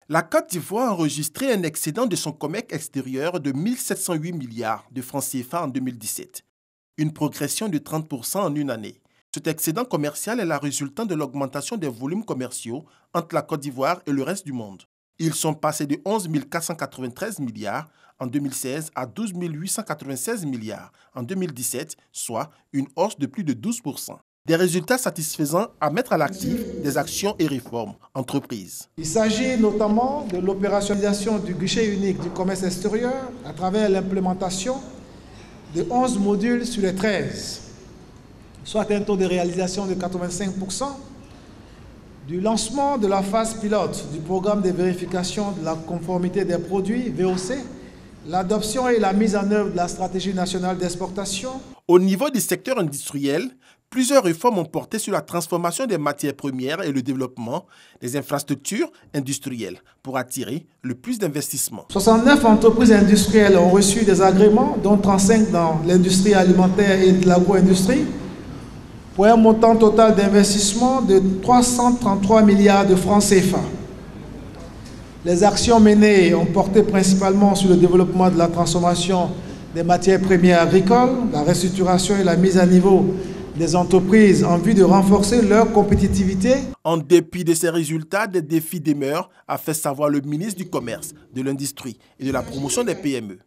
La Côte d'Ivoire a enregistré un excédent de son commerce extérieur de 1 708 milliards de francs CFA en 2017, une progression de 30% en une année. Cet excédent commercial est la résultante de l'augmentation des volumes commerciaux entre la Côte d'Ivoire et le reste du monde. Ils sont passés de 11 493 milliards en 2016 à 12 896 milliards en 2017, soit une hausse de plus de 12%. Des résultats satisfaisants à mettre à l'actif des actions et réformes entreprises. Il s'agit notamment de l'opérationnalisation du guichet unique du commerce extérieur à travers l'implémentation de 11 modules sur les 13, soit un taux de réalisation de 85%, du lancement de la phase pilote du programme de vérification de la conformité des produits, VOC, l'adoption et la mise en œuvre de la stratégie nationale d'exportation. Au niveau du secteur industriel, plusieurs réformes ont porté sur la transformation des matières premières et le développement des infrastructures industrielles pour attirer le plus d'investissements. 69 entreprises industrielles ont reçu des agréments, dont 35 dans l'industrie alimentaire et de l'agro-industrie, pour un montant total d'investissement de 333 milliards de francs CFA. Les actions menées ont porté principalement sur le développement de la transformation des matières premières agricoles, la restructuration et la mise à niveau des entreprises en vue de renforcer leur compétitivité. En dépit de ces résultats, des défis demeurent, a fait savoir le ministre du Commerce, de l'Industrie et de la Promotion des PME.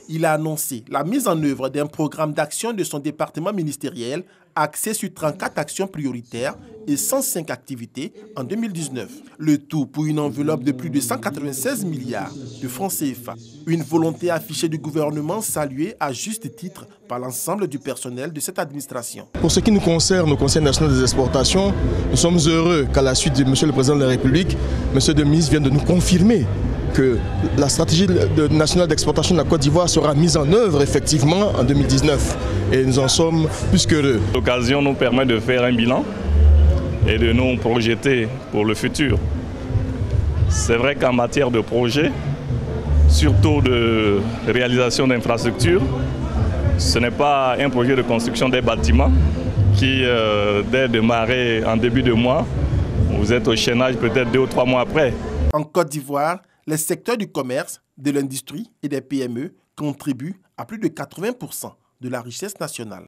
Il a annoncé la mise en œuvre d'un programme d'action de son département ministériel axé sur 34 actions prioritaires et 105 activités en 2019. Le tout pour une enveloppe de plus de 196 milliards de francs CFA. Une volonté affichée du gouvernement saluée à juste titre par l'ensemble du personnel de cette administration. Pour ce qui nous concerne, au Conseil national des exportations, nous sommes heureux qu'à la suite de M. le Président de la République, M. le ministre vienne de nous confirmer que la stratégie nationale d'exportation de la Côte d'Ivoire sera mise en œuvre effectivement en 2019. Et nous en sommes plus qu'heureux. L'occasion nous permet de faire un bilan et de nous projeter pour le futur. C'est vrai qu'en matière de projet, surtout de réalisation d'infrastructures, ce n'est pas un projet de construction des bâtiments qui, dès démarrer en début de mois, vous êtes au chaînage peut-être 2 ou 3 mois après. En Côte d'Ivoire, les secteurs du commerce, de l'industrie et des PME contribuent à plus de 80% de la richesse nationale.